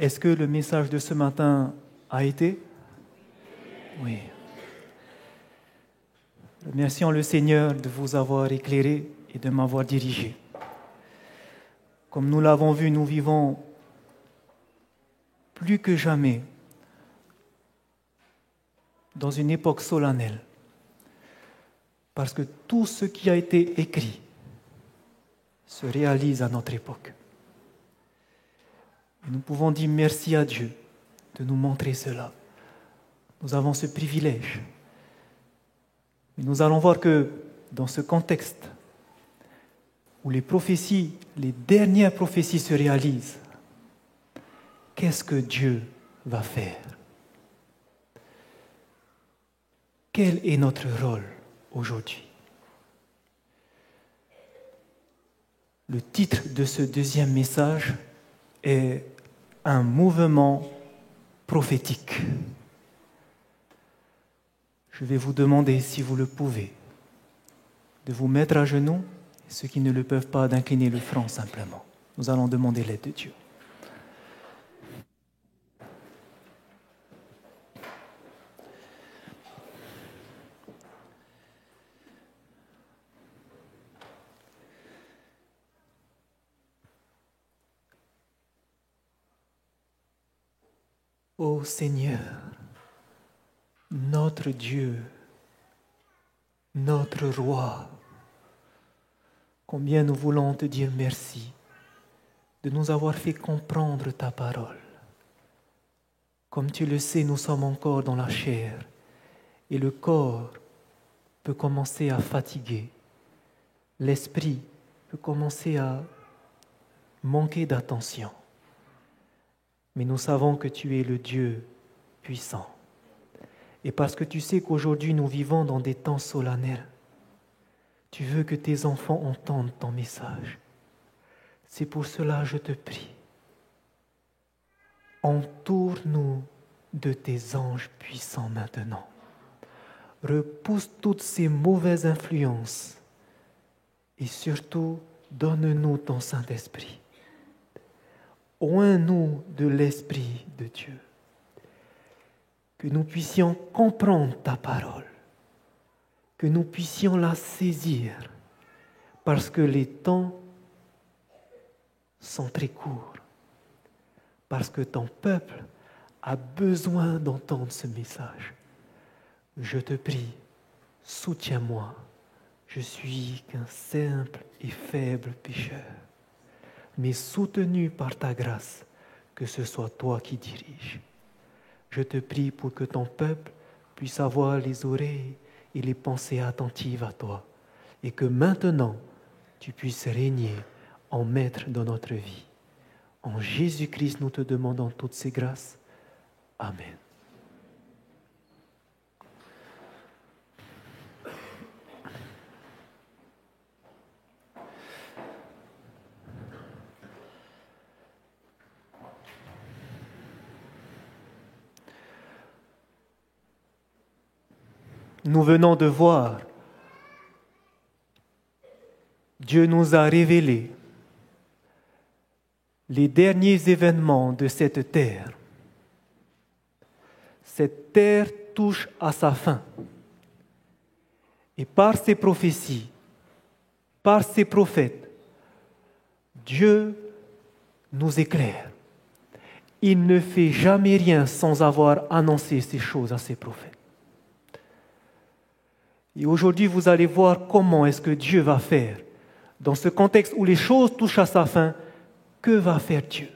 Est-ce que le message de ce matin a été? Oui. Remercions le Seigneur de vous avoir éclairé et de m'avoir dirigé. Comme nous l'avons vu, nous vivons plus que jamais dans une époque solennelle, parce que tout ce qui a été écrit se réalise à notre époque. Et nous pouvons dire merci à Dieu de nous montrer cela. Nous avons ce privilège. Et nous allons voir que dans ce contexte où les prophéties, les dernières prophéties se réalisent, qu'est-ce que Dieu va faire? Quel est notre rôle aujourd'hui? Le titre de ce deuxième message est un mouvement prophétique. Je vais vous demander, si vous le pouvez, de vous mettre à genoux, et ceux qui ne le peuvent pas, d'incliner le front simplement. Nous allons demander l'aide de Dieu. Ô Seigneur, notre Dieu, notre Roi, combien nous voulons te dire merci de nous avoir fait comprendre ta parole. Comme tu le sais, nous sommes encore dans la chair et le corps peut commencer à fatiguer. L'esprit peut commencer à manquer d'attention. Mais nous savons que tu es le Dieu puissant. Et parce que tu sais qu'aujourd'hui nous vivons dans des temps solennels, tu veux que tes enfants entendent ton message. C'est pour cela que je te prie. Entoure-nous de tes anges puissants maintenant. Repousse toutes ces mauvaises influences et surtout donne-nous ton Saint-Esprit. Oins-nous de l'Esprit de Dieu, que nous puissions comprendre ta parole, que nous puissions la saisir, parce que les temps sont très courts, parce que ton peuple a besoin d'entendre ce message. Je te prie, soutiens-moi, je suis qu'un simple et faible pécheur. Mais soutenu par ta grâce, que ce soit toi qui diriges. Je te prie pour que ton peuple puisse avoir les oreilles et les pensées attentives à toi, et que maintenant, tu puisses régner en maître dans notre vie. En Jésus-Christ, nous te demandons toutes ces grâces. Amen. Nous venons de voir, Dieu nous a révélé les derniers événements de cette terre. Cette terre touche à sa fin. Et par ses prophéties, par ses prophètes, Dieu nous éclaire. Il ne fait jamais rien sans avoir annoncé ces choses à ses prophètes. Et aujourd'hui, vous allez voir comment est-ce que Dieu va faire. Dans ce contexte où les choses touchent à sa fin, que va faire Dieu?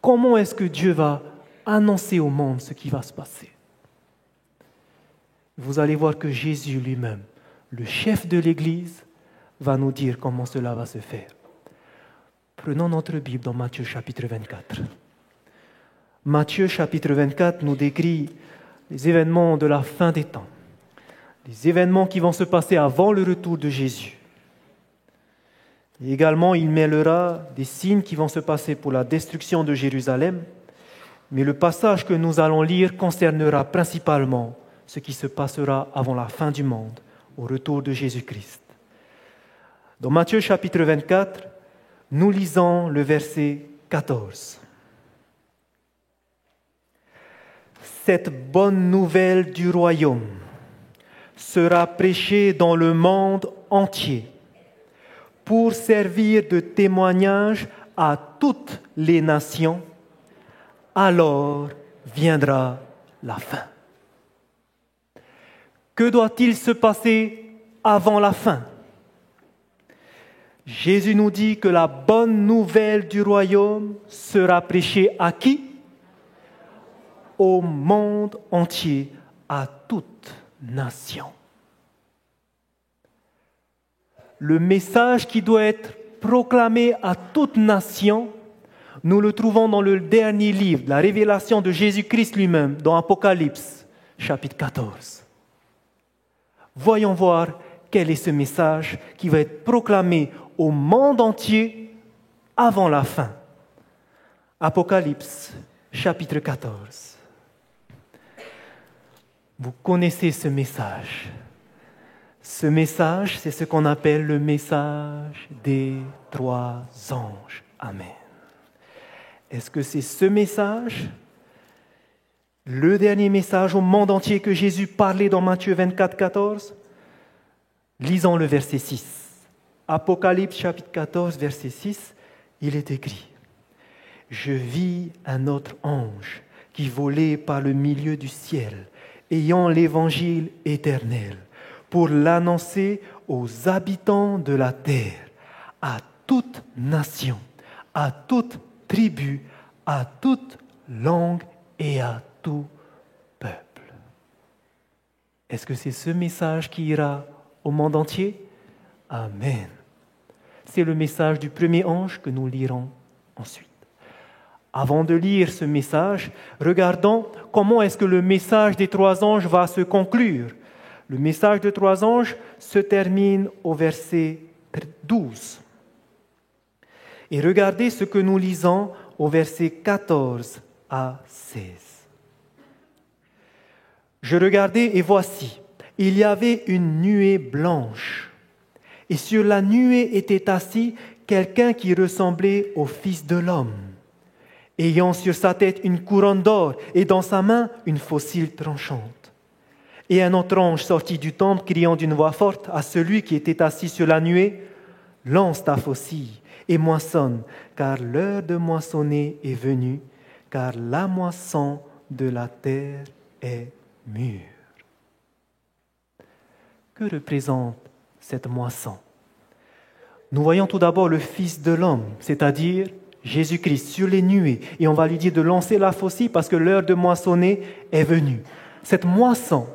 Comment est-ce que Dieu va annoncer au monde ce qui va se passer? Vous allez voir que Jésus lui-même, le chef de l'Église, va nous dire comment cela va se faire. Prenons notre Bible dans Matthieu chapitre 24. Matthieu chapitre 24 nous décrit les événements de la fin des temps, les événements qui vont se passer avant le retour de Jésus. Et également, il mêlera des signes qui vont se passer pour la destruction de Jérusalem, mais le passage que nous allons lire concernera principalement ce qui se passera avant la fin du monde, au retour de Jésus-Christ. Dans Matthieu chapitre 24, nous lisons le verset 14. Cette bonne nouvelle du royaume sera prêchée dans le monde entier pour servir de témoignage à toutes les nations. Alors viendra la fin. Que doit-il se passer avant la fin? Jésus nous dit que la bonne nouvelle du royaume sera prêchée à qui? Au monde entier, à toute nation. Le message qui doit être proclamé à toute nation, nous le trouvons dans le dernier livre, la révélation de Jésus-Christ lui-même, dans Apocalypse, chapitre 14. Voyons voir quel est ce message qui va être proclamé au monde entier avant la fin. Apocalypse, chapitre 14. Vous connaissez ce message. Ce message, c'est ce qu'on appelle le message des 3 anges. Amen. Est-ce que c'est ce message, le dernier message au monde entier que Jésus parlait dans Matthieu 24, 14? Lisons le verset 6. Apocalypse chapitre 14, verset 6, il est écrit « Je vis un autre ange qui volait par le milieu du ciel, ayant l'évangile éternel, pour l'annoncer aux habitants de la terre, à toute nation, à toute tribu, à toute langue et à tout peuple. » Est-ce que c'est ce message qui ira au monde entier? Amen. C'est le message du premier ange que nous lirons ensuite. Avant de lire ce message, regardons comment est-ce que le message des 3 anges va se conclure. Le message des 3 anges se termine au verset 12. Et regardez ce que nous lisons au verset 14 à 16. Je regardais et voici, il y avait une nuée blanche. Et sur la nuée était assis quelqu'un qui ressemblait au Fils de l'homme, ayant sur sa tête une couronne d'or et dans sa main une faucille tranchante. Et un autre ange sortit du temple, criant d'une voix forte à celui qui était assis sur la nuée, « Lance ta faucille et moissonne, car l'heure de moissonner est venue, car la moisson de la terre est mûre. » Que représente cette moisson? Nous voyons tout d'abord le Fils de l'homme, c'est-à-dire Jésus-Christ sur les nuées, et on va lui dire de lancer la faucille parce que l'heure de moissonner est venue. Cette moisson,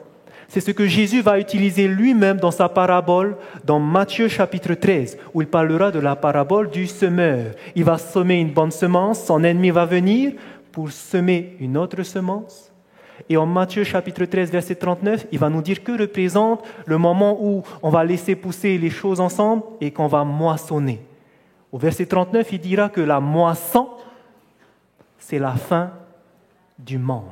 c'est ce que Jésus va utiliser lui-même dans sa parabole dans Matthieu chapitre 13, où il parlera de la parabole du semeur. Il va semer une bonne semence, son ennemi va venir pour semer une autre semence. Et en Matthieu chapitre 13, verset 39, il va nous dire que représente le moment où on va laisser pousser les choses ensemble et qu'on va moissonner. Au verset 39, il dira que la moisson, c'est la fin du monde.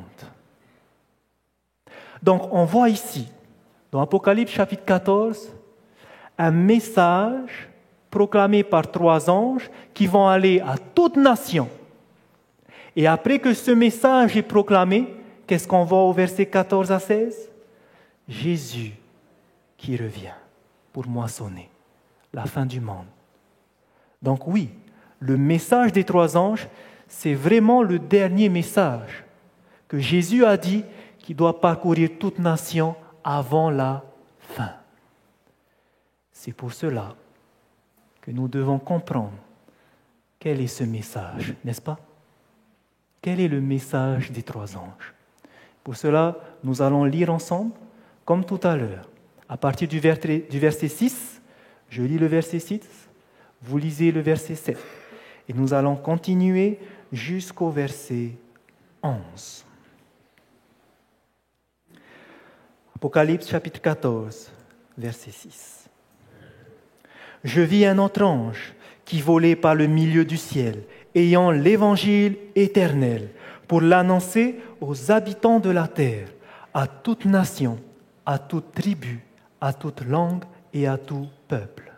Donc on voit ici, dans Apocalypse chapitre 14, un message proclamé par 3 anges qui vont aller à toute nation. Et après que ce message est proclamé, qu'est-ce qu'on voit au verset 14 à 16? Jésus qui revient pour moissonner la fin du monde. Donc oui, le message des 3 anges, c'est vraiment le dernier message que Jésus a dit qui doit parcourir toute nation avant la fin. C'est pour cela que nous devons comprendre quel est ce message, n'est-ce pas? Quel est le message des 3 anges? Pour cela, nous allons lire ensemble, comme tout à l'heure. À partir du verset 6, je lis le verset 6, vous lisez le verset 7. Et nous allons continuer jusqu'au verset 11. Apocalypse chapitre 14, verset 6. Je vis un autre ange qui volait par le milieu du ciel, ayant l'évangile éternel, pour l'annoncer aux habitants de la terre, à toute nation, à toute tribu, à toute langue et à tout peuple.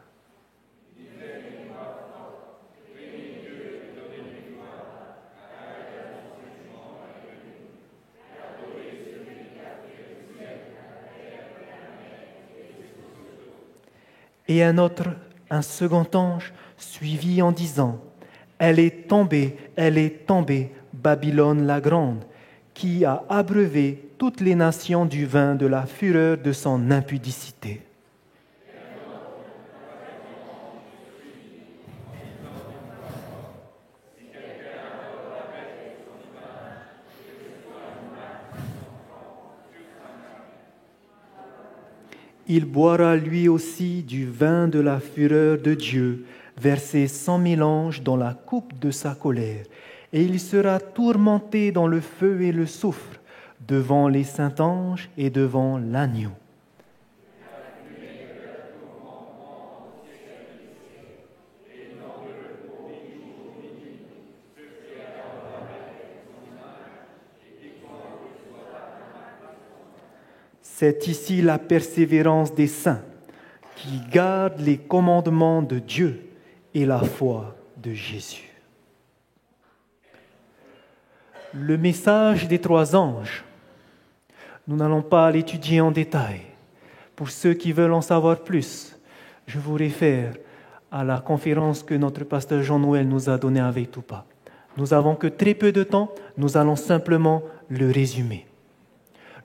Et un second ange, suivit en disant, elle est tombée, Babylone la grande, qui a abreuvé toutes les nations du vin de la fureur de son impudicité. » Il boira lui aussi du vin de la fureur de Dieu, versé sans mélange dans la coupe de sa colère, et il sera tourmenté dans le feu et le soufre, devant les saints anges et devant l'agneau. C'est ici la persévérance des saints qui gardent les commandements de Dieu et la foi de Jésus. Le message des 3 anges, nous n'allons pas l'étudier en détail. Pour ceux qui veulent en savoir plus, je vous réfère à la conférence que notre pasteur Jean-Noël nous a donnée avec Toupa. Nous n'avons que très peu de temps, nous allons simplement le résumer.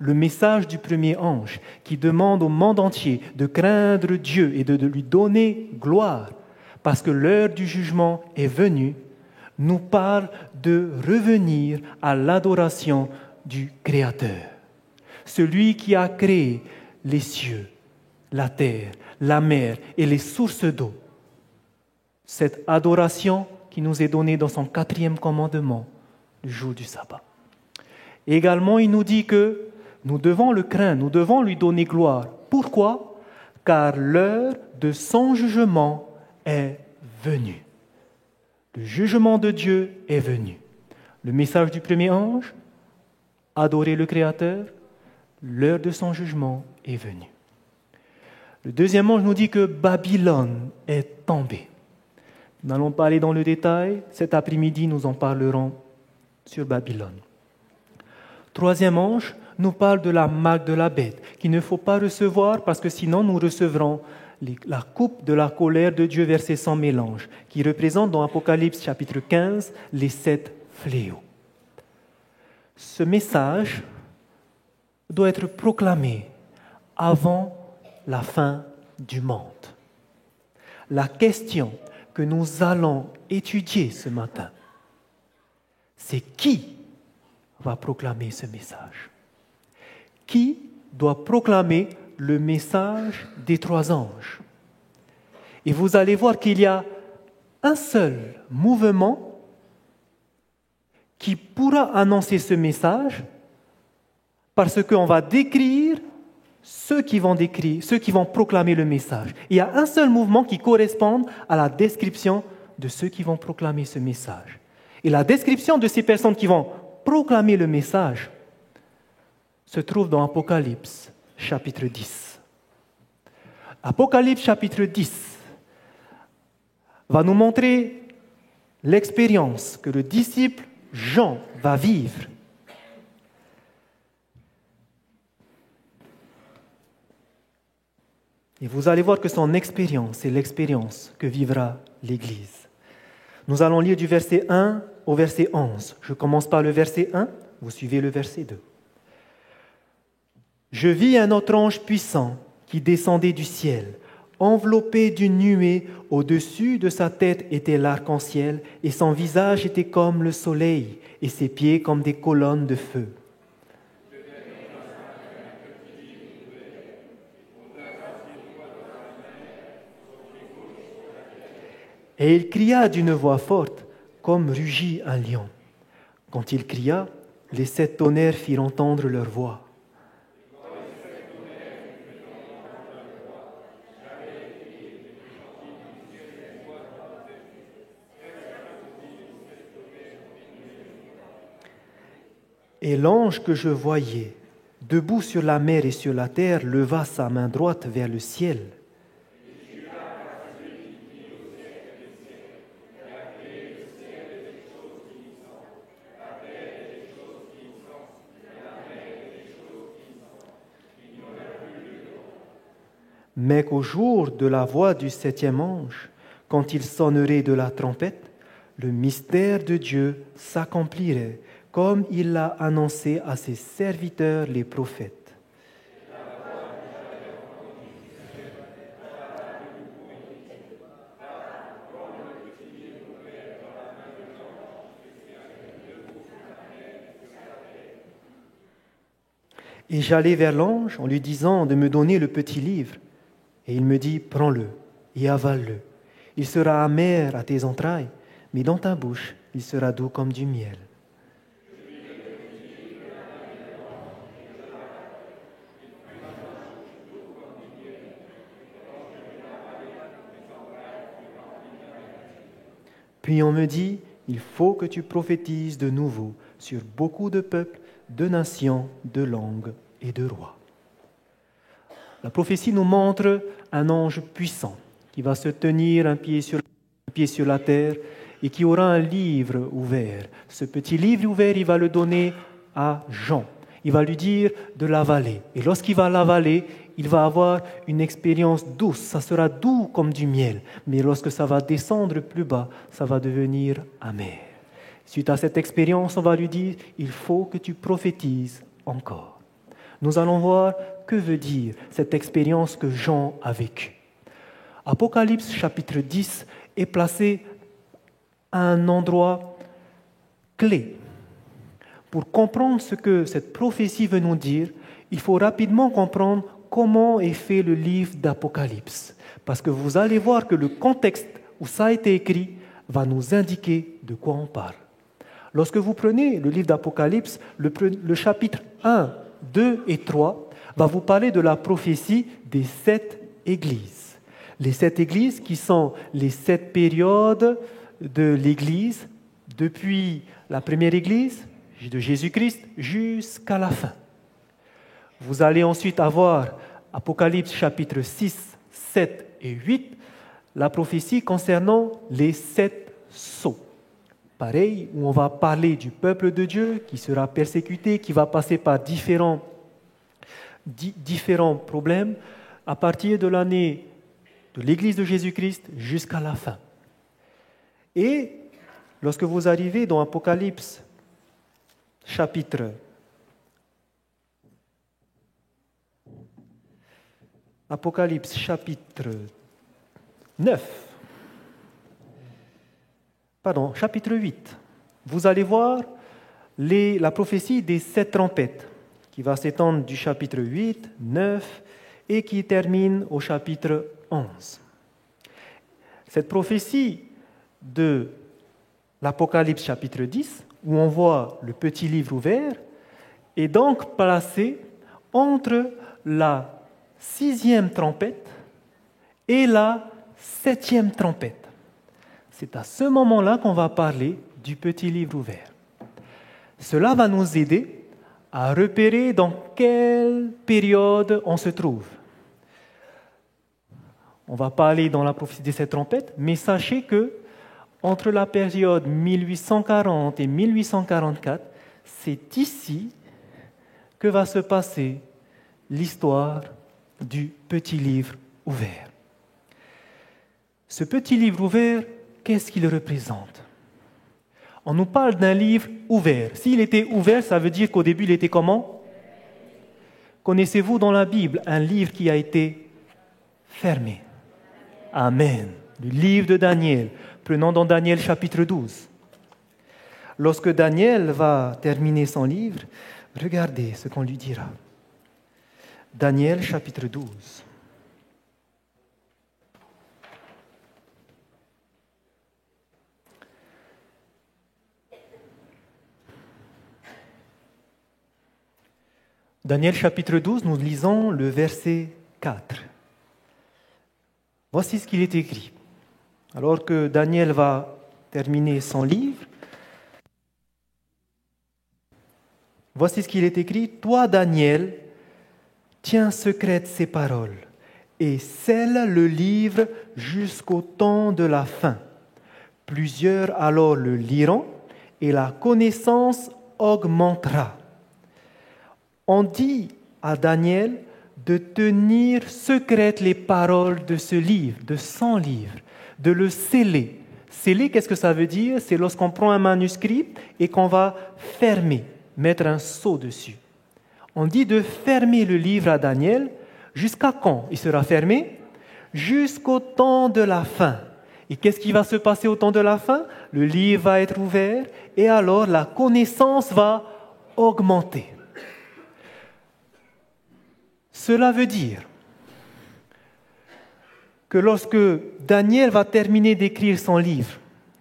Le message du premier ange qui demande au monde entier de craindre Dieu et de lui donner gloire parce que l'heure du jugement est venue, nous parle de revenir à l'adoration du Créateur, celui qui a créé les cieux, la terre, la mer et les sources d'eau. Cette adoration qui nous est donnée dans son 4e commandement, le jour du sabbat. Également, il nous dit que nous devons le craindre, nous devons lui donner gloire. Pourquoi ? Car l'heure de son jugement est venue. Le jugement de Dieu est venu. Le message du premier ange, adorer le Créateur, l'heure de son jugement est venue. Le deuxième ange nous dit que Babylone est tombée. Nous n'allons pas aller dans le détail. Cet après-midi, nous en parlerons sur Babylone. Troisième ange nous parle de la marque de la bête, qu'il ne faut pas recevoir parce que sinon nous recevrons la coupe de la colère de Dieu versée sans mélange, qui représente dans Apocalypse chapitre 15 les 7 fléaux. Ce message doit être proclamé avant la fin du monde. La question que nous allons étudier ce matin, c'est qui va proclamer ce message? Qui doit proclamer le message des 3 anges? Et vous allez voir qu'il y a un seul mouvement qui pourra annoncer ce message parce qu'on va décrire ceux qui vont proclamer le message. Il y a un seul mouvement qui correspond à la description de ceux qui vont proclamer ce message. Et la description de ces personnes qui vont proclamer le message se trouve dans Apocalypse, chapitre 10. Apocalypse, chapitre 10, va nous montrer l'expérience que le disciple Jean va vivre. Et vous allez voir que son expérience est l'expérience que vivra l'Église. Nous allons lire du verset 1 au verset 11. Je commence par le verset 1, vous suivez le verset 2. Je vis un autre ange puissant qui descendait du ciel, enveloppé d'une nuée. Au-dessus de sa tête était l'arc-en-ciel, et son visage était comme le soleil, et ses pieds comme des colonnes de feu. Et il cria d'une voix forte, comme rugit un lion. Quand il cria, les 7 tonnerres firent entendre leur voix. Et l'ange que je voyais, debout sur la mer et sur la terre, leva sa main droite vers le ciel. mais qu'au jour de la voix du septième ange, quand il sonnerait de la trompette, le mystère de Dieu s'accomplirait, comme il l'a annoncé à ses serviteurs les prophètes. Et j'allai vers l'ange en lui disant de me donner le petit livre. Et il me dit, prends-le et avale-le. Il sera amer à tes entrailles, mais dans ta bouche, il sera doux comme du miel. Puis on me dit, il faut que tu prophétises de nouveau sur beaucoup de peuples, de nations, de langues et de rois. La prophétie nous montre un ange puissant qui va se tenir un pied sur la terre et qui aura un livre ouvert. Ce petit livre ouvert, il va le donner à Jean. Il va lui dire de l'avaler. Et lorsqu'il va l'avaler, il va avoir une expérience douce. Ça sera doux comme du miel. Mais lorsque ça va descendre plus bas, ça va devenir amer. Suite à cette expérience, on va lui dire, il faut que tu prophétises encore. Nous allons voir que veut dire cette expérience que Jean a vécue. Apocalypse chapitre 10 est placé à un endroit clé. Pour comprendre ce que cette prophétie veut nous dire, il faut rapidement comprendre comment est fait le livre d'Apocalypse. Parce que vous allez voir que le contexte où ça a été écrit va nous indiquer de quoi on parle. Lorsque vous prenez le livre d'Apocalypse, le chapitre 1, 2 et 3 va vous parler de la prophétie des 7 églises. Les 7 églises qui sont les 7 périodes de l'Église depuis la première Église de Jésus-Christ jusqu'à la fin. Vous allez ensuite avoir Apocalypse chapitre 6, 7 et 8, la prophétie concernant les 7 sceaux. Pareil, où on va parler du peuple de Dieu qui sera persécuté, qui va passer par différents problèmes à partir de l'année de l'Église de Jésus-Christ jusqu'à la fin. Et lorsque vous arrivez dans Apocalypse chapitre 8, vous allez voir la prophétie des 7 trompettes qui va s'étendre du chapitre 8, 9 et qui termine au chapitre 11. Cette prophétie de l'Apocalypse chapitre 10, où on voit le petit livre ouvert, est donc placée entre la 6e trompette et la 7e trompette. C'est à ce moment-là qu'on va parler du petit livre ouvert. Cela va nous aider à repérer dans quelle période on se trouve. On va parler dans la prophétie des 7 trompettes, mais sachez que entre la période 1840 et 1844, c'est ici que va se passer l'histoire du petit livre ouvert. Ce petit livre ouvert, qu'est-ce qu'il représente? On nous parle d'un livre ouvert. S'il était ouvert, ça veut dire qu'au début, il était comment? Connaissez-vous dans la Bible un livre qui a été fermé? Amen. Le livre de Daniel. Prenons dans Daniel chapitre 12. Lorsque Daniel va terminer son livre, regardez ce qu'on lui dira. Daniel chapitre 12. Daniel chapitre 12, nous lisons le verset 4. Voici ce qu'il est écrit. Alors que Daniel va terminer son livre, voici ce qu'il est écrit. Toi, Daniel, tiens secrètes ces paroles et scelle le livre jusqu'au temps de la fin. Plusieurs alors le liront et la connaissance augmentera. On dit à Daniel de tenir secrètes les paroles de ce livre, de son livre, de le sceller. Sceller, qu'est-ce que ça veut dire? C'est lorsqu'on prend un manuscrit et qu'on va fermer, mettre un sceau dessus. On dit de fermer le livre à Daniel. Jusqu'à quand il sera fermé? Jusqu'au temps de la fin. Et qu'est-ce qui va se passer au temps de la fin? Le livre va être ouvert et alors la connaissance va augmenter. Cela veut dire que lorsque Daniel va terminer d'écrire son livre,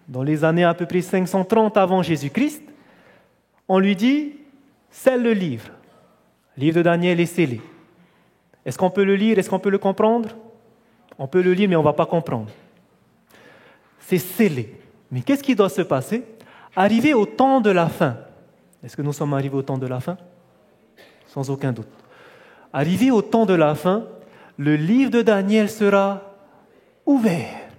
dans les années à peu près 530 avant Jésus-Christ, on lui dit « scelle le livre ». Le livre de Daniel est scellé. Est-ce qu'on peut le lire? Est-ce qu'on peut le comprendre? On peut le lire, mais on ne va pas comprendre. C'est scellé. Mais qu'est-ce qui doit se passer? Arrivé au temps de la fin. Est-ce que nous sommes arrivés au temps de la fin? Sans aucun doute. Arrivé au temps de la fin, le livre de Daniel sera ouvert.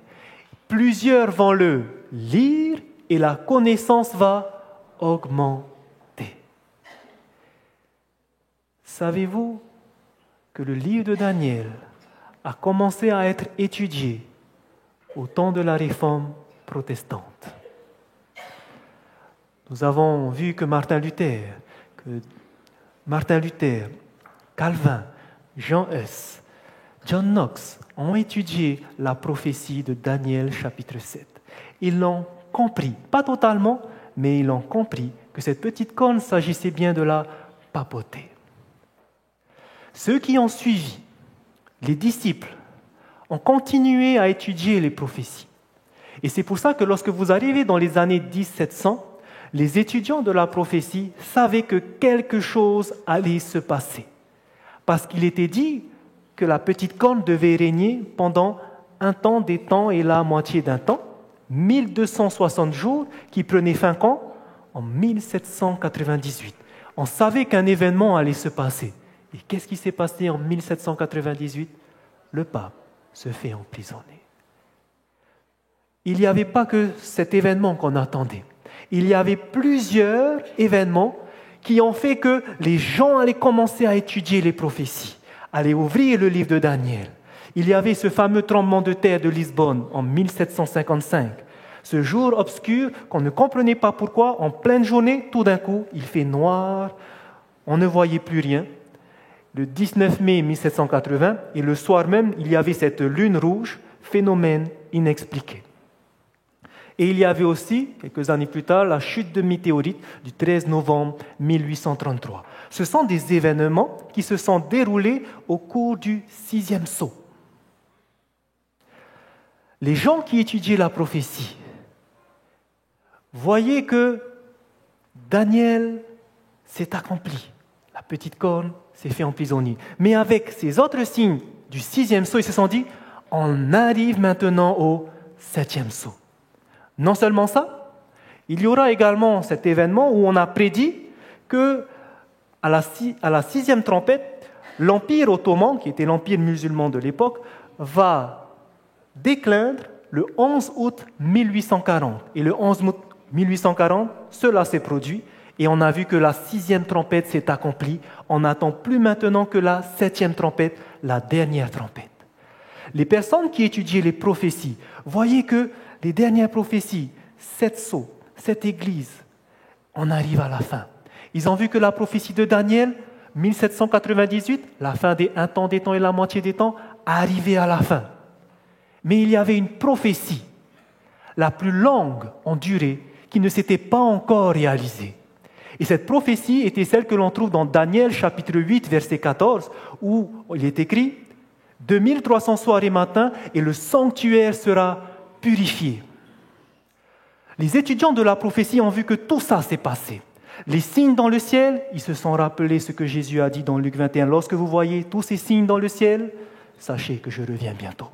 Plusieurs vont le lire et la connaissance va augmenter. Savez-vous que le livre de Daniel a commencé à être étudié au temps de la réforme protestante? Nous avons vu que Martin Luther, Calvin, Jean Hus, John Knox ont étudié la prophétie de Daniel chapitre 7. Ils l'ont compris, pas totalement, mais ils l'ont compris que cette petite corne s'agissait bien de la papauté. Ceux qui ont suivi, les disciples, ont continué à étudier les prophéties. Et c'est pour ça que lorsque vous arrivez dans les années 1700, les étudiants de la prophétie savaient que quelque chose allait se passer. Parce qu'il était dit que la petite corne devait régner pendant un temps, des temps et la moitié d'un temps, 1260 jours, qui prenaient fin quand? En 1798. On savait qu'un événement allait se passer. Et qu'est-ce qui s'est passé en 1798? Le pape se fait emprisonner. Il n'y avait pas que cet événement qu'on attendait. Il y avait plusieurs événements qui ont fait que les gens allaient commencer à étudier les prophéties, allaient ouvrir le livre de Daniel. Il y avait ce fameux tremblement de terre de Lisbonne en 1755. Ce jour obscur qu'on ne comprenait pas pourquoi, en pleine journée, tout d'un coup, il fait noir, on ne voyait plus rien. Le 19 mai 1780, et le soir même, il y avait cette lune rouge, phénomène inexpliqué. Et il y avait aussi, quelques années plus tard, la chute de météorites du 13 novembre 1833. Ce sont des événements qui se sont déroulés au cours du 6e sceau. Les gens qui étudiaient la prophétie voyaient que Daniel s'est accompli. La petite corne s'est fait emprisonner. Mais avec ces autres signes du 6e sceau, ils se sont dit, on arrive maintenant au 7e sceau. Non seulement ça, il y aura également cet événement où on a prédit que à la 6e trompette, l'Empire ottoman, qui était l'empire musulman de l'époque, va déclindre le 11 août 1840. Et le 11 août 1840, cela s'est produit et on a vu que la 6e trompette s'est accomplie. On n'attend plus maintenant que la 7e trompette, la dernière trompette. Les personnes qui étudiaient les prophéties voyaient que les dernières prophéties, 7 sceaux, 7 églises, on arrive à la fin. Ils ont vu que la prophétie de Daniel, 1798, la fin des un temps des temps et la moitié des temps, arrivait à la fin. Mais il y avait une prophétie, la plus longue en durée, qui ne s'était pas encore réalisée. Et cette prophétie était celle que l'on trouve dans Daniel chapitre 8, verset 14, où il est écrit « 2300 soirs et matins, et le sanctuaire sera purifié. » Les étudiants de la prophétie ont vu que tout ça s'est passé. Les signes dans le ciel, ils se sont rappelés ce que Jésus a dit dans Luc 21. Lorsque vous voyez tous ces signes dans le ciel, sachez que je reviens bientôt.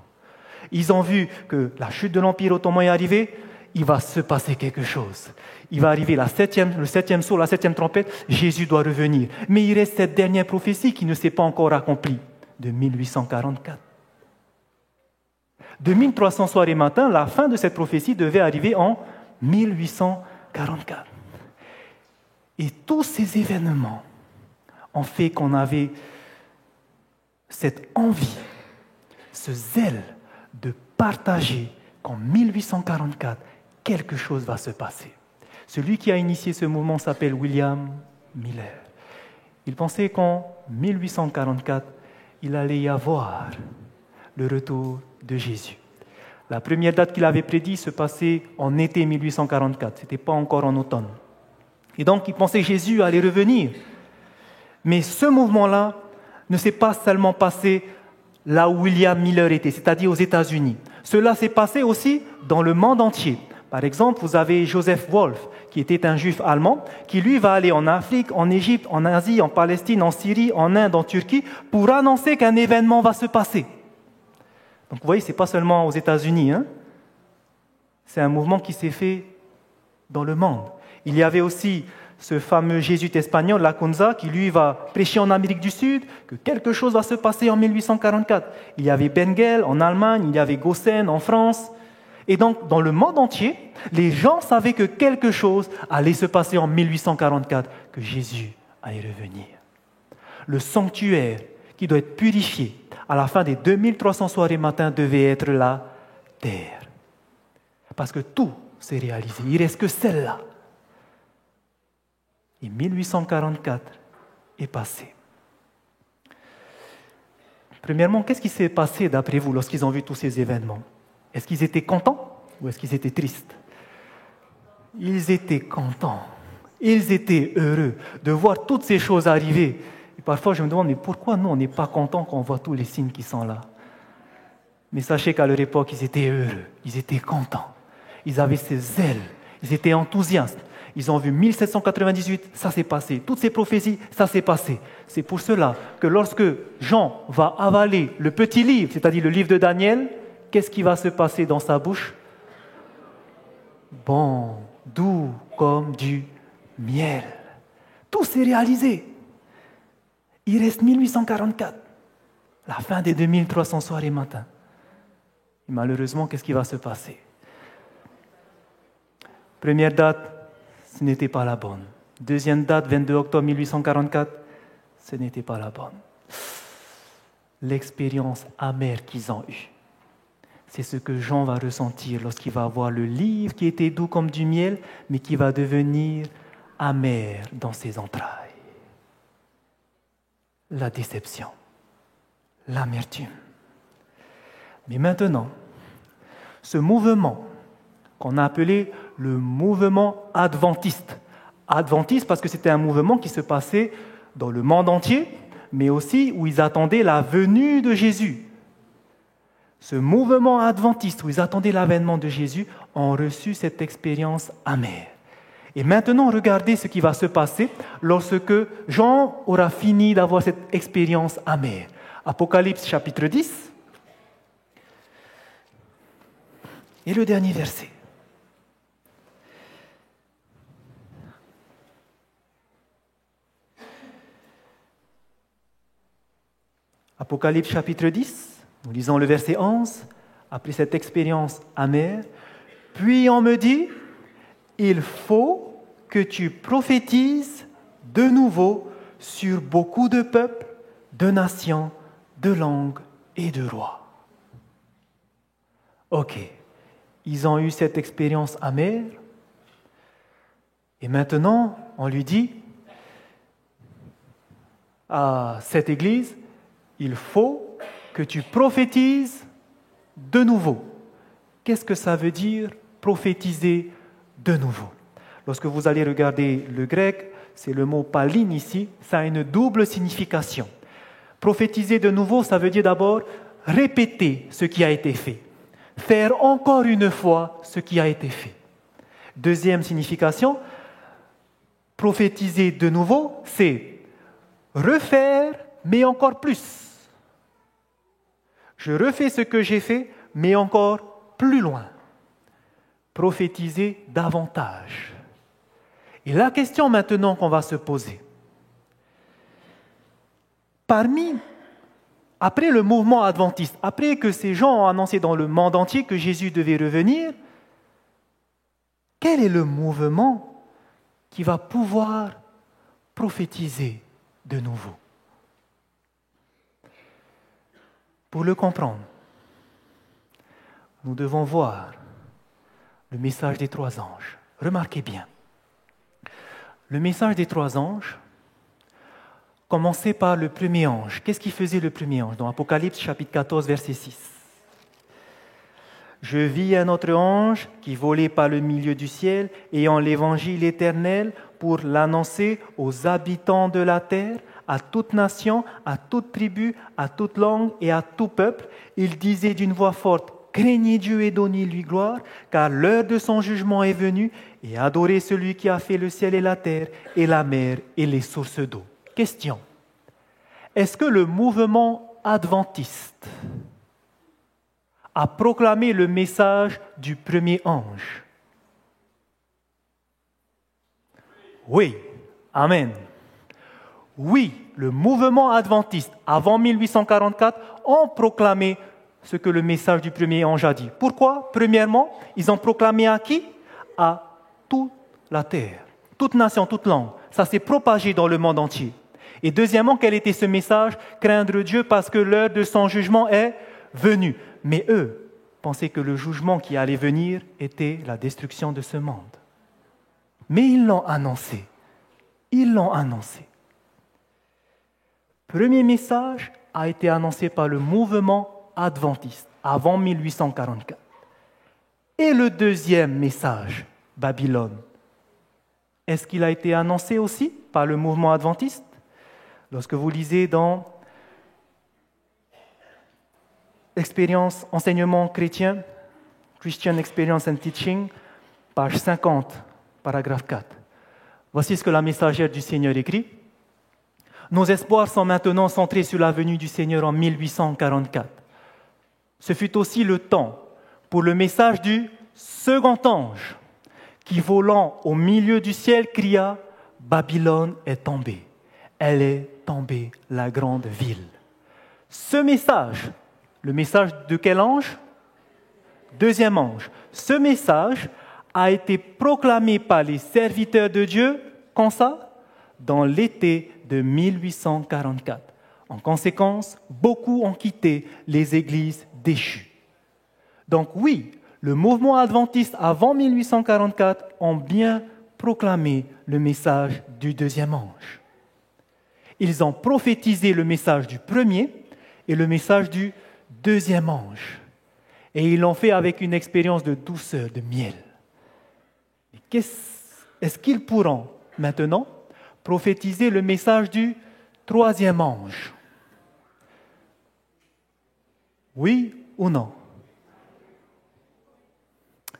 Ils ont vu que la chute de l'Empire ottoman est arrivée, il va se passer quelque chose. Il va arriver le 7e sceau, la 7e trompette, Jésus doit revenir. Mais il reste cette dernière prophétie qui ne s'est pas encore accomplie, de 1844. 2300 soirs et matins, la fin de cette prophétie devait arriver en 1844. Et tous ces événements ont fait qu'on avait cette envie, ce zèle de partager qu'en 1844, quelque chose va se passer. Celui qui a initié ce mouvement s'appelle William Miller. Il pensait qu'en 1844, il allait y avoir le retour de Jésus. La première date qu'il avait prédite se passait en été 1844, ce n'était pas encore en automne. Et donc, il pensait que Jésus allait revenir. Mais ce mouvement-là ne s'est pas seulement passé là où William Miller était, c'est-à-dire aux États-Unis. Cela s'est passé aussi dans le monde entier. Par exemple, vous avez Joseph Wolf, qui était un juif allemand, qui lui va aller en Afrique, en Égypte, en Asie, en Palestine, en Syrie, en Inde, en Turquie, pour annoncer qu'un événement va se passer. Donc vous voyez, ce n'est pas seulement aux États-Unis, c'est un mouvement qui s'est fait dans le monde. Il y avait aussi ce fameux jésuite espagnol, Lacunza, qui lui va prêcher en Amérique du Sud, que quelque chose va se passer en 1844. Il y avait Bengel en Allemagne, il y avait Gossen en France. Et donc, dans le monde entier, les gens savaient que quelque chose allait se passer en 1844, que Jésus allait revenir. Le sanctuaire qui doit être purifié à la fin des 2300 soirées matins devait être la terre. Parce que tout s'est réalisé. Il ne reste que celle-là. Et 1844 est passé. Premièrement, qu'est-ce qui s'est passé d'après vous lorsqu'ils ont vu tous ces événements? Est-ce qu'ils étaient contents ou est-ce qu'ils étaient tristes? Ils étaient contents. Ils étaient heureux de voir toutes ces choses arriver. Et parfois, je me demande, mais pourquoi nous, on n'est pas contents quand on voit tous les signes qui sont là? Mais sachez qu'à leur époque, ils étaient heureux, ils étaient contents. Ils avaient ce zèle, ils étaient enthousiastes. Ils ont vu 1798, ça s'est passé. Toutes ces prophéties, ça s'est passé. C'est pour cela que lorsque Jean va avaler le petit livre, c'est-à-dire le livre de Daniel, qu'est-ce qui va se passer dans sa bouche? Bon, doux comme du miel. Tout s'est réalisé. Il reste 1844, la fin des 2300 soirées matins. Et malheureusement, qu'est-ce qui va se passer? Première date, ce n'était pas la bonne. Deuxième date, 22 octobre 1844, ce n'était pas la bonne. L'expérience amère qu'ils ont eue, c'est ce que Jean va ressentir lorsqu'il va voir le livre qui était doux comme du miel, mais qui va devenir amer dans ses entrailles. La déception, l'amertume. Mais maintenant, ce mouvement qu'on a appelé le mouvement adventiste. Adventiste parce que c'était un mouvement qui se passait dans le monde entier, mais aussi où ils attendaient la venue de Jésus. Ce mouvement adventiste où ils attendaient l'avènement de Jésus ont reçu cette expérience amère. Et maintenant, regardez ce qui va se passer lorsque Jean aura fini d'avoir cette expérience amère. Apocalypse chapitre 10 et le dernier verset. Apocalypse chapitre 10, nous lisons le verset 11, après cette expérience amère. Puis on me dit, il faut que tu prophétises de nouveau sur beaucoup de peuples, de nations, de langues et de rois. Ok, ils ont eu cette expérience amère, et maintenant on lui dit à cette église, il faut que tu prophétises de nouveau. Qu'est-ce que ça veut dire, prophétiser de nouveau? Lorsque vous allez regarder le grec, c'est le mot palin ici, ça a une double signification. Prophétiser de nouveau, ça veut dire d'abord répéter ce qui a été fait. Faire encore une fois ce qui a été fait. Deuxième signification, prophétiser de nouveau, c'est refaire, mais encore plus. Je refais ce que j'ai fait, mais encore plus loin. Prophétiser davantage. Et la question maintenant qu'on va se poser, après le mouvement adventiste, après que ces gens ont annoncé dans le monde entier que Jésus devait revenir, quel est le mouvement qui va pouvoir prophétiser de nouveau? Pour le comprendre, nous devons voir le message des 3 anges. Remarquez bien, le message des 3 anges commençait par le premier ange. Qu'est-ce qu'il faisait le premier ange? Dans Apocalypse chapitre 14, verset 6. Je vis un autre ange qui volait par le milieu du ciel, ayant l'évangile éternel pour l'annoncer aux habitants de la terre, à toute nation, à toute tribu, à toute langue et à tout peuple. Il disait d'une voix forte, craignez Dieu et donnez-lui gloire, car l'heure de son jugement est venue, et adorez celui qui a fait le ciel et la terre, et la mer et les sources d'eau. Question. Est-ce que le mouvement adventiste a proclamé le message du premier ange? Oui. Amen. Oui, le mouvement adventiste, avant 1844, ont proclamé ce que le message du premier ange a dit. Pourquoi? Premièrement, ils ont proclamé à qui? À toute la terre, toute nation, toute langue. Ça s'est propagé dans le monde entier. Et deuxièmement, quel était ce message? Craindre Dieu parce que l'heure de son jugement est venue. Mais eux pensaient que le jugement qui allait venir était la destruction de ce monde. Mais ils l'ont annoncé. Ils l'ont annoncé. Premier message a été annoncé par le mouvement adventiste avant 1844. Et le deuxième message, Babylone, est-ce qu'il a été annoncé aussi par le mouvement adventiste? Lorsque vous lisez dans Expérience, enseignement chrétien, Christian Experience and Teaching, page 50, paragraphe 4. Voici ce que la messagère du Seigneur écrit. Nos espoirs sont maintenant centrés sur la venue du Seigneur en 1844. Ce fut aussi le temps pour le message du second ange qui, volant au milieu du ciel, cria « Babylone est tombée, elle est tombée, la grande ville ». Ce message, le message de quel ange? Deuxième ange. Ce message a été proclamé par les serviteurs de Dieu, quand ça? Dans l'été de 1844. En conséquence, beaucoup ont quitté les églises déchues. Donc oui, le mouvement adventiste avant 1844 ont bien proclamé le message du deuxième ange. Ils ont prophétisé le message du premier et le message du deuxième ange. Et ils l'ont fait avec une expérience de douceur, de miel. Est-ce qu'ils pourront maintenant prophétiser le message du troisième ange? Oui ou non?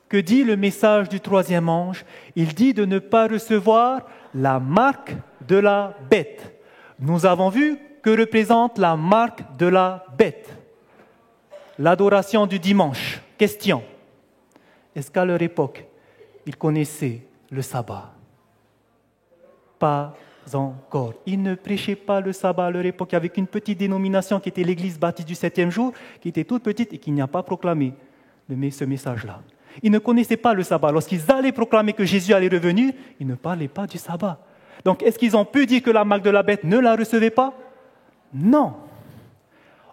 Que dit le message du troisième ange? Il dit de ne pas recevoir la marque de la bête. Nous avons vu que représente la marque de la bête. L'adoration du dimanche. Question. Est-ce qu'à leur époque, ils connaissaient le sabbat? Pas encore. Ils ne prêchaient pas le sabbat à leur époque avec une petite dénomination qui était l'église baptiste du 7e jour, qui était toute petite et qui n'a pas proclamé ce message-là. Ils ne connaissaient pas le sabbat. Lorsqu'ils allaient proclamer que Jésus allait revenir, ils ne parlaient pas du sabbat. Donc, est-ce qu'ils ont pu dire que la marque de la bête ne la recevait pas? Non.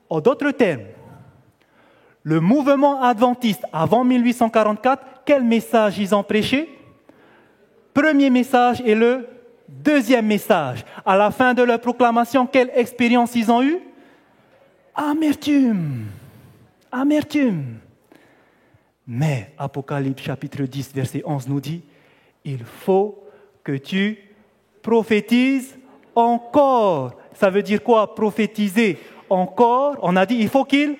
En d'autres termes, le mouvement adventiste avant 1844, quel message ils ont prêché? Premier message et le deuxième message. À la fin de leur proclamation, quelle expérience ils ont eue? Amertume. Amertume. Mais Apocalypse chapitre 10, verset 11 nous dit, il faut que tu prophétises encore. Ça veut dire quoi, prophétiser encore? On a dit, il faut qu'ils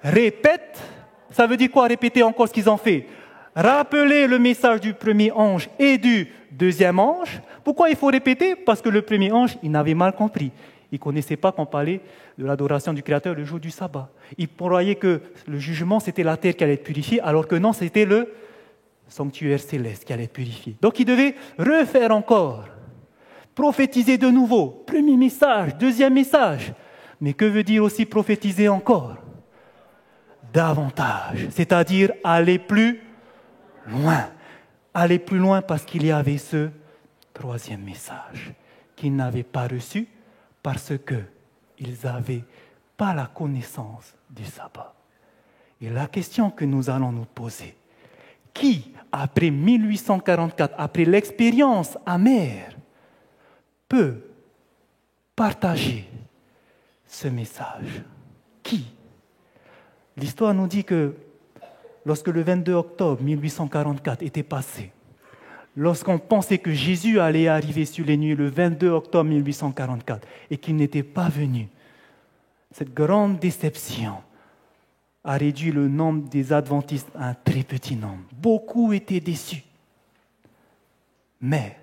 répètent. Ça veut dire quoi, répéter encore ce qu'ils ont fait? Rappeler le message du premier ange et du deuxième ange. Pourquoi il faut répéter? Parce que le premier ange, il n'avait mal compris. Il ne connaissait pas qu'on parlait de l'adoration du Créateur le jour du sabbat. Il croyait que le jugement, c'était la terre qui allait être purifiée, alors que non, c'était le sanctuaire céleste qui allait être purifié. Donc il devait refaire encore, prophétiser de nouveau. Premier message, deuxième message. Mais que veut dire aussi prophétiser encore? Davantage, c'est-à-dire aller plus loin. Aller plus loin parce qu'il y avait ce troisième message qu'ils n'avaient pas reçu parce qu'ils avaient pas la connaissance du sabbat. Et la question que nous allons nous poser, qui, après 1844, après l'expérience amère, peut partager ce message? Qui? L'histoire nous dit que lorsque le 22 octobre 1844 était passé, lorsqu'on pensait que Jésus allait arriver sur les nuits le 22 octobre 1844 et qu'il n'était pas venu, cette grande déception a réduit le nombre des adventistes à un très petit nombre. Beaucoup étaient déçus. Mais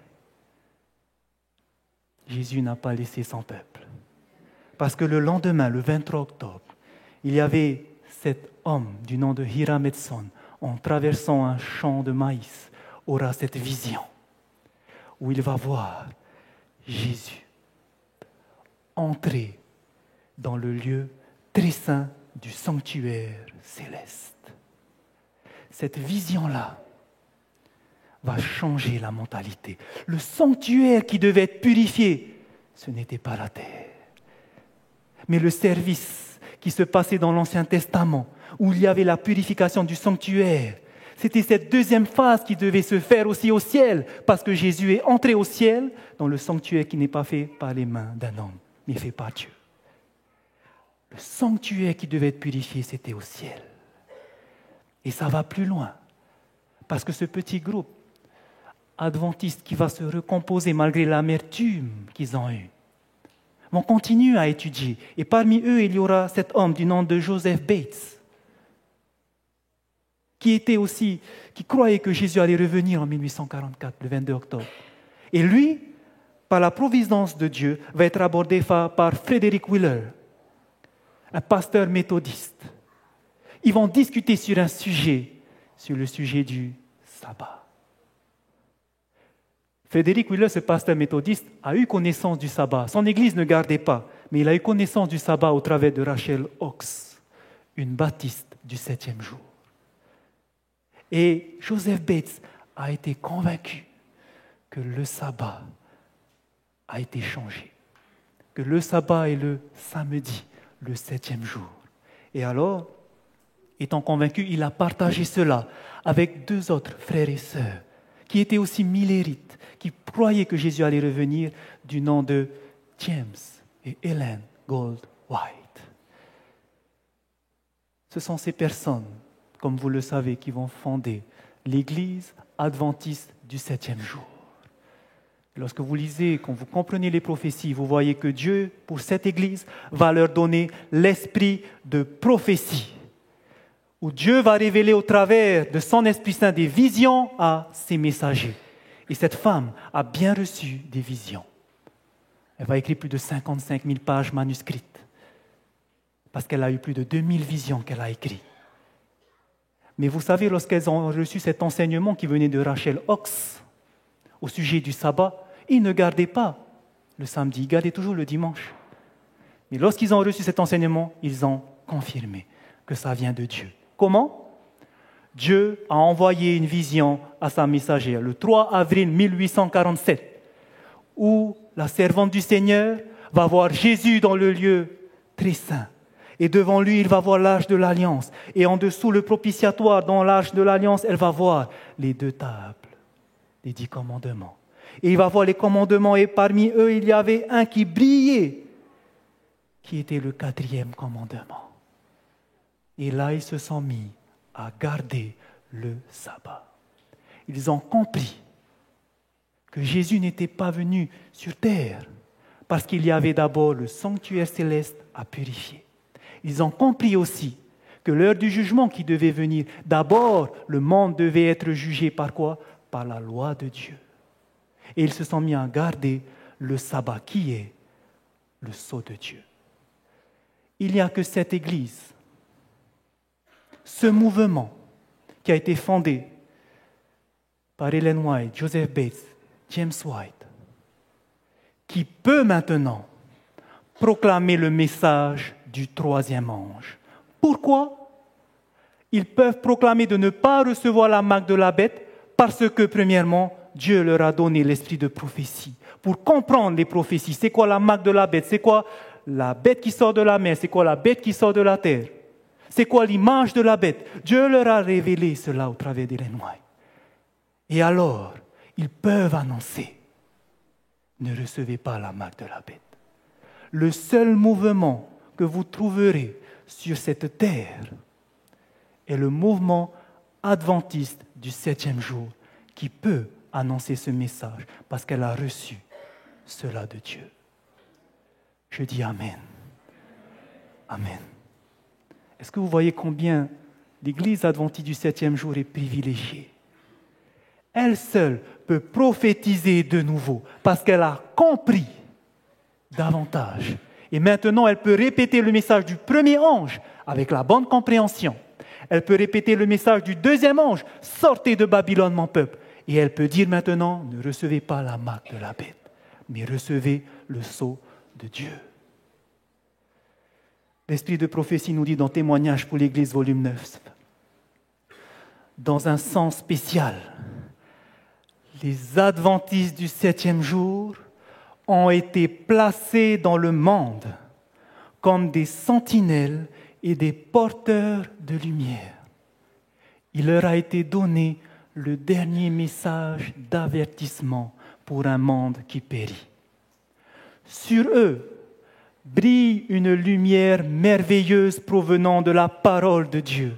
Jésus n'a pas laissé son peuple. Parce que le lendemain, le 23 octobre, il y avait cet homme du nom de Hiram Edson, en traversant un champ de maïs, aura cette vision où il va voir Jésus entrer dans le lieu très saint du sanctuaire céleste. Cette vision-là va changer la mentalité. Le sanctuaire qui devait être purifié, ce n'était pas la terre, mais le service qui se passait dans l'Ancien Testament, où il y avait la purification du sanctuaire. C'était cette deuxième phase qui devait se faire aussi au ciel, parce que Jésus est entré au ciel dans le sanctuaire qui n'est pas fait par les mains d'un homme, mais fait par Dieu. Le sanctuaire qui devait être purifié, c'était au ciel. Et ça va plus loin, parce que ce petit groupe adventiste qui va se recomposer malgré l'amertume qu'ils ont eue, vont continuer à étudier. Et parmi eux, il y aura cet homme du nom de Joseph Bates, qui croyait que Jésus allait revenir en 1844, le 22 octobre. Et lui, par la providence de Dieu, va être abordé par Frederick Wheeler, un pasteur méthodiste. Ils vont discuter sur le sujet du sabbat. Frederick Wheeler, ce pasteur méthodiste, a eu connaissance du sabbat. Son église ne gardait pas, mais il a eu connaissance du sabbat au travers de Rachel Oakes, une baptiste du 7e jour. Et Joseph Bates a été convaincu que le sabbat a été changé, que le sabbat est le samedi, le 7e jour. Et alors, étant convaincu, il a partagé cela avec 2 autres frères et sœurs qui étaient aussi millérites, qui croyaient que Jésus allait revenir, du nom de James et Ellen Gold White. Ce sont ces personnes, comme vous le savez, qui vont fonder l'Église adventiste du 7e jour. Lorsque vous lisez, quand vous comprenez les prophéties, vous voyez que Dieu, pour cette Église, va leur donner l'esprit de prophétie, où Dieu va révéler au travers de son Esprit Saint des visions à ses messagers. Et cette femme a bien reçu des visions. Elle va écrire plus de 55 000 pages manuscrites, parce qu'elle a eu plus de 2000 visions qu'elle a écrites. Mais vous savez, lorsqu'elles ont reçu cet enseignement qui venait de Rachel Oakes au sujet du sabbat, ils ne gardaient pas le samedi, ils gardaient toujours le dimanche. Mais lorsqu'ils ont reçu cet enseignement, ils ont confirmé que ça vient de Dieu. Comment? Dieu a envoyé une vision à sa messagère le 3 avril 1847, où la servante du Seigneur va voir Jésus dans le lieu très saint. Et devant lui, il va voir l'arche de l'Alliance. Et en dessous, le propitiatoire, dans l'arche de l'Alliance, elle va voir les 2 tables, les 10 commandements. Et il va voir les commandements, et parmi eux, il y avait un qui brillait, qui était le 4e commandement. Et là, ils se sont mis à garder le sabbat. Ils ont compris que Jésus n'était pas venu sur terre parce qu'il y avait d'abord le sanctuaire céleste à purifier. Ils ont compris aussi que l'heure du jugement qui devait venir, d'abord, le monde devait être jugé par quoi? Par la loi de Dieu. Et ils se sont mis à garder le sabbat qui est le sceau de Dieu. Il n'y a que cette Église, ce mouvement qui a été fondé par Ellen White, Joseph Bates, James White, qui peut maintenant proclamer le message du 3e ange. Pourquoi? Ils peuvent proclamer de ne pas recevoir la marque de la bête parce que, premièrement, Dieu leur a donné l'esprit de prophétie. Pour comprendre les prophéties, c'est quoi la marque de la bête? C'est quoi la bête qui sort de la mer? C'est quoi la bête qui sort de la terre? C'est quoi l'image de la bête? Dieu leur a révélé cela au travers d'Ellen White. Et alors, ils peuvent annoncer, ne recevez pas la marque de la bête. Le seul mouvement que vous trouverez sur cette terre est le mouvement adventiste du 7e jour qui peut annoncer ce message parce qu'elle a reçu cela de Dieu. Je dis Amen. Amen. Est-ce que vous voyez combien l'Église adventiste du 7e jour est privilégiée? Elle seule peut prophétiser de nouveau parce qu'elle a compris davantage. Et maintenant, elle peut répéter le message du premier ange avec la bonne compréhension. Elle peut répéter le message du deuxième ange, sortez de Babylone, mon peuple. Et elle peut dire maintenant, ne recevez pas la marque de la bête, mais recevez le sceau de Dieu. L'esprit de prophétie nous dit dans Témoignages pour l'Église, volume 9, dans un sens spécial, les adventistes du 7e jour ont été placés dans le monde comme des sentinelles et des porteurs de lumière. Il leur a été donné le dernier message d'avertissement pour un monde qui périt. Sur eux brille une lumière merveilleuse provenant de la parole de Dieu.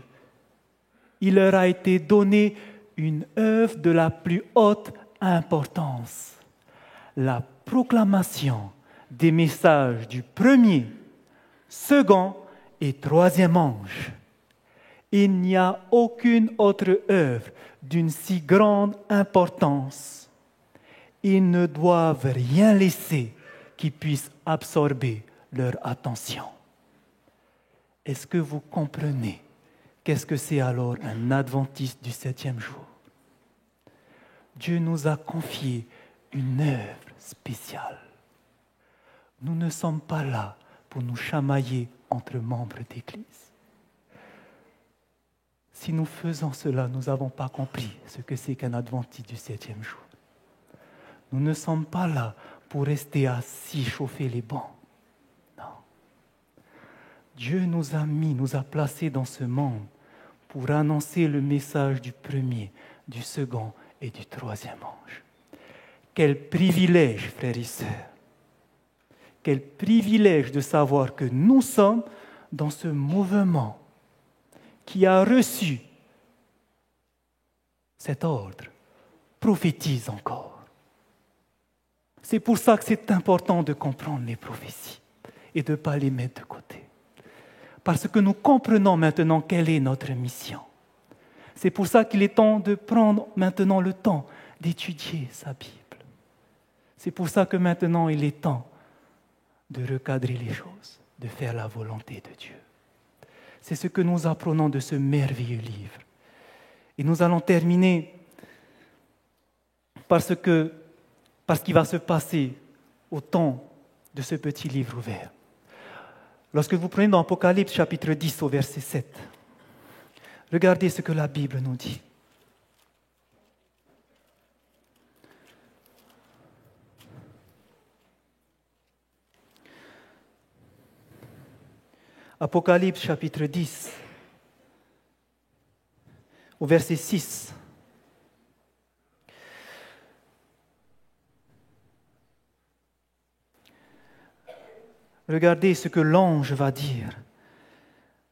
Il leur a été donné une œuvre de la plus haute importance, la proclamation des messages du premier, second et troisième ange. Il n'y a aucune autre œuvre d'une si grande importance. Ils ne doivent rien laisser qui puisse absorber leur attention. Est-ce que vous comprenez qu'est-ce que c'est alors un adventiste du 7e jour? Dieu nous a confié une œuvre spéciale. Nous ne sommes pas là pour nous chamailler entre membres d'Église. Si nous faisons cela, nous n'avons pas compris ce que c'est qu'un adventiste du 7e jour. Nous ne sommes pas là pour rester assis, chauffer les bancs. Non. Dieu nous a placés dans ce monde pour annoncer le message du premier, du second et du troisième ange. Quel privilège, frères et sœurs. Quel privilège de savoir que nous sommes dans ce mouvement qui a reçu cet ordre. Prophétise encore. C'est pour ça que c'est important de comprendre les prophéties et de ne pas les mettre de côté. Parce que nous comprenons maintenant quelle est notre mission. C'est pour ça qu'il est temps de prendre maintenant le temps d'étudier sa Bible. C'est pour ça que maintenant il est temps de recadrer les choses, de faire la volonté de Dieu. C'est ce que nous apprenons de ce merveilleux livre. Et nous allons terminer par ce qui va se passer au temps de ce petit livre ouvert. Lorsque vous prenez dans Apocalypse chapitre 10 au verset 7, regardez ce que la Bible nous dit. Apocalypse chapitre 10, au verset 6. Regardez ce que l'ange va dire.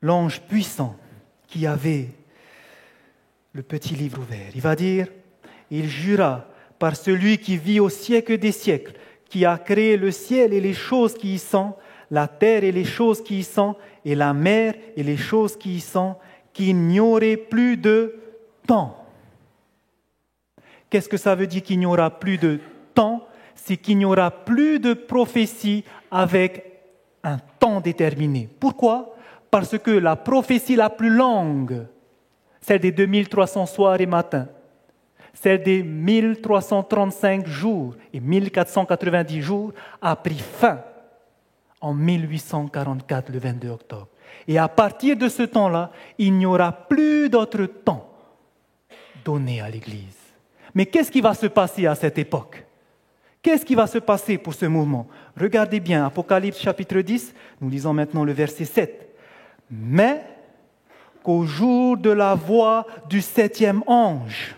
L'ange puissant qui avait le petit livre ouvert. Il va dire, il jura par celui qui vit au siècle des siècles, qui a créé le ciel et les choses qui y sont, la terre et les choses qui y sont, et la mer et les choses qui y sont, qu'il n'y aurait plus de temps. Qu'est-ce que ça veut dire qu'il n'y aura plus de temps? C'est qu'il n'y aura plus de prophétie avec un temps déterminé. Pourquoi? Parce que la prophétie la plus longue, celle des 2300 soirs et matins, celle des 1335 jours et 1490 jours, a pris fin en 1844, le 22 octobre. Et à partir de ce temps-là, il n'y aura plus d'autre temps donné à l'Église. Mais qu'est-ce qui va se passer à cette époque? Qu'est-ce qui va se passer pour ce mouvement? Regardez bien, Apocalypse chapitre 10, nous lisons maintenant le verset 7. Mais qu'au jour de la voix du 7e ange,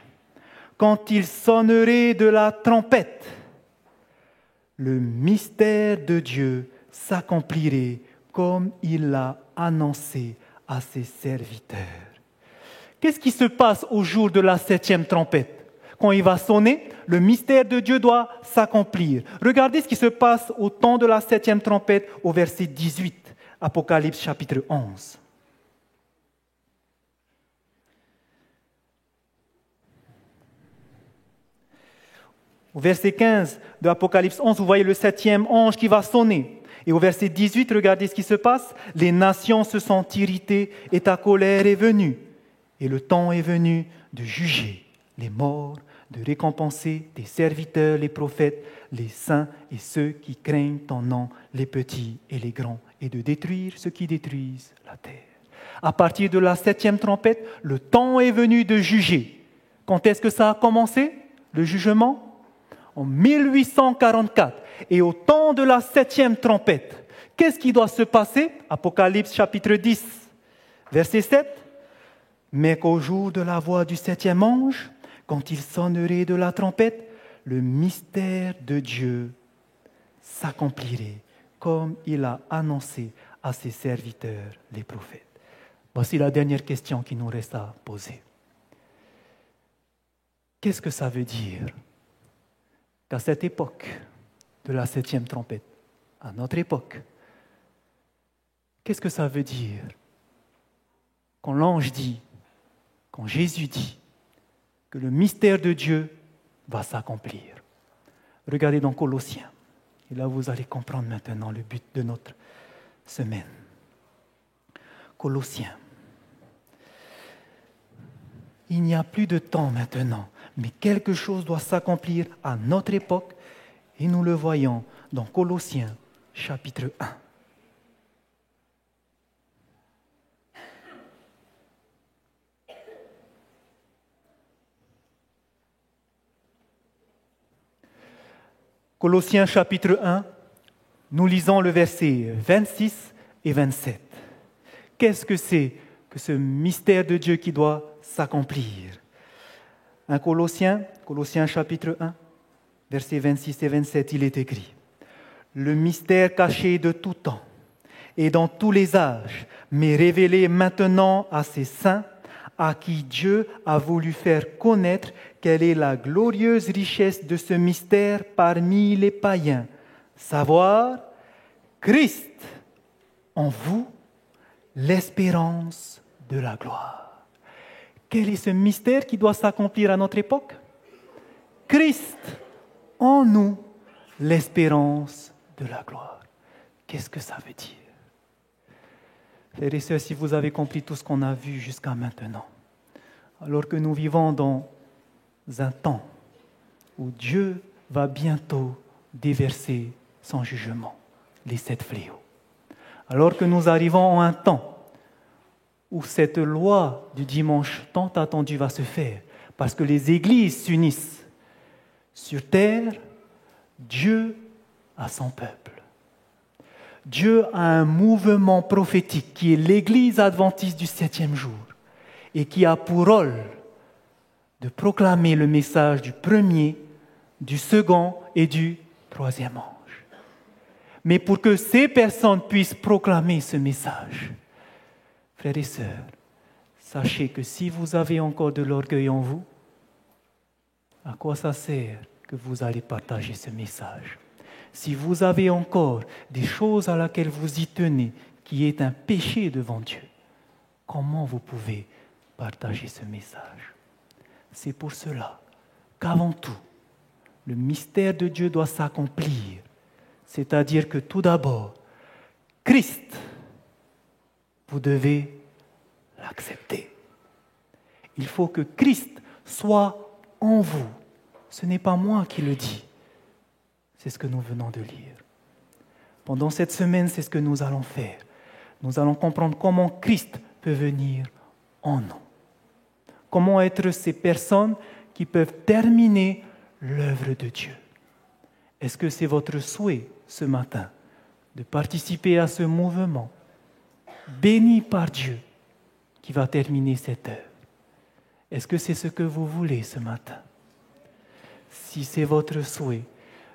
quand il sonnerait de la trompette, le mystère de Dieu s'accomplirait comme il l'a annoncé à ses serviteurs. Qu'est-ce qui se passe au jour de la 7e trompette? Quand il va sonner, le mystère de Dieu doit s'accomplir. Regardez ce qui se passe au temps de la 7e trompette au verset 18, Apocalypse chapitre 11. Au verset 15 de Apocalypse 11, vous voyez le 7e ange qui va sonner. Et au verset 18, regardez ce qui se passe. Les nations se sont irritées et ta colère est venue. Et le temps est venu de juger les morts, de récompenser tes serviteurs, les prophètes, les saints et ceux qui craignent ton nom, les petits et les grands, et de détruire ceux qui détruisent la terre. À partir de la 7e trompette, le temps est venu de juger. Quand est-ce que ça a commencé, le jugement? En 1844. Et au temps de la 7e trompette, qu'est-ce qui doit se passer? Apocalypse chapitre 10, verset 7. Mais qu'au jour de la voix du 7e ange, quand il sonnerait de la trompette, le mystère de Dieu s'accomplirait comme il a annoncé à ses serviteurs, les prophètes. Voici la dernière question qui nous reste à poser. Qu'est-ce que ça veut dire qu'à cette époque de la 7e trompette, à notre époque, qu'est-ce que ça veut dire quand l'ange dit, quand Jésus dit que le mystère de Dieu va s'accomplir? Regardez dans Colossiens. Et là, vous allez comprendre maintenant le but de notre semaine. Colossiens. Il n'y a plus de temps maintenant, mais quelque chose doit s'accomplir à notre époque et nous le voyons dans Colossiens chapitre 1. Colossiens chapitre 1, nous lisons le verset 26 et 27. Qu'est-ce que c'est que ce mystère de Dieu qui doit s'accomplir? Colossiens chapitre 1, versets 26 et 27, il est écrit: le mystère caché de tout temps et dans tous les âges, mais révélé maintenant à ses saints, à qui Dieu a voulu faire connaître quelle est la glorieuse richesse de ce mystère parmi les païens, savoir Christ en vous, l'espérance de la gloire. Quel est ce mystère qui doit s'accomplir à notre époque? Christ en nous, l'espérance de la gloire. Qu'est-ce que ça veut dire? Frères et sœurs, si vous avez compris tout ce qu'on a vu jusqu'à maintenant, alors que nous vivons dans un temps où Dieu va bientôt déverser son jugement, les 7 fléaux, alors que nous arrivons à un temps où cette loi du dimanche tant attendue va se faire, parce que les églises s'unissent sur terre, Dieu a son peuple. Dieu a un mouvement prophétique qui est l'Église adventiste du 7e jour et qui a pour rôle de proclamer le message du premier, du second et du 3e ange. Mais pour que ces personnes puissent proclamer ce message, frères et sœurs, sachez que si vous avez encore de l'orgueil en vous, à quoi ça sert que vous allez partager ce message? Si vous avez encore des choses à laquelle vous y tenez, qui est un péché devant Dieu, comment vous pouvez partager ce message? C'est pour cela qu'avant tout, le mystère de Dieu doit s'accomplir. C'est-à-dire que tout d'abord, Christ, vous devez l'accepter. Il faut que Christ soit en vous. Ce n'est pas moi qui le dis. C'est ce que nous venons de lire. Pendant cette semaine, c'est ce que nous allons faire. Nous allons comprendre comment Christ peut venir en nous. Comment être ces personnes qui peuvent terminer l'œuvre de Dieu. Est-ce que c'est votre souhait ce matin de participer à ce mouvement béni par Dieu qui va terminer cette œuvre? Est-ce que c'est ce que vous voulez ce matin? Si c'est votre souhait,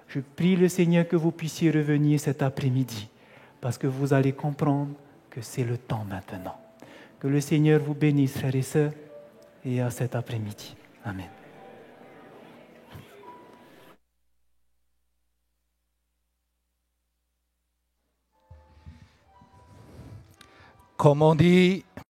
je prie le Seigneur que vous puissiez revenir cet après-midi parce que vous allez comprendre que c'est le temps maintenant. Que le Seigneur vous bénisse, frères et sœurs, et à cet après-midi. Amen. Comme on dit,